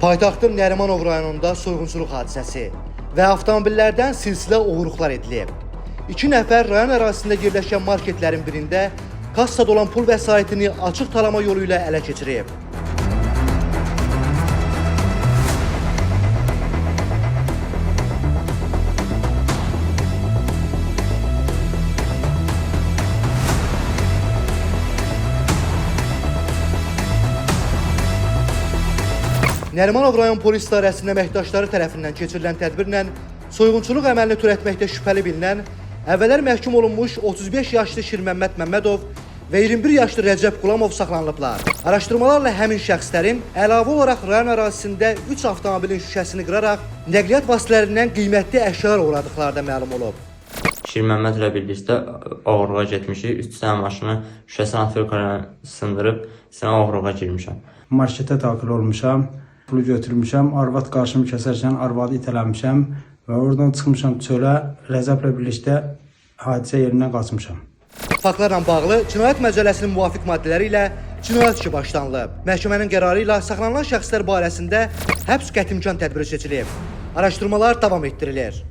Paytaxtın Nərimanov rayonunda soyğunçuluq hadisəsi və avtomobillərdən silsilə oğurluqlar edilib. 2 nəfər rayon ərazisində yerləşən marketlərin birində kassada olan pul vəsaitini açıq talama yolu ilə ələ keçirib. Nərimanov rayon polis idarəsinin əməkdaşları tərəfindən keçirilən tədbirlə soyğunçuluq əməlini törətməkdə şübhəli bilinən, əvvəllər məhkum olunmuş 35 yaşlı Şirməmməd Məmmədov və 21 yaşlı Rəcəb Qulamov saxlanılıblar. Araşdırmalarla həmin şəxslərin əlavə olaraq rayon ərazisində 3 avtomobilin şüşəsini qıraraq nəqliyyat vasitələrindən qiymətli əşyalar uğradıqları da məlum olub. Şirməmməd ilə birlikdə oğurluğa getmişik. 3 dənə maşını şüşəsini atverkayla sındırıb, sinə oğurluğa girmişəm. Marketə daxil olmuşam. Pulu götürmüşəm, arvad qarşımı kəsərkən arvadı itələmişəm və oradan çıxmışam çölə, Rəzəblə birlikdə hadisə yerindən qaçmışam. Faktlarla bağlı Cinayət Məcəlləsinin müvafiq maddələri ilə cinayət işi başlanılıb. Məhkəmənin qərarı ilə saxlanılan şəxslər barəsində həbs qətimkan tədbiri seçilib. Araşdırmalar davam etdirilir.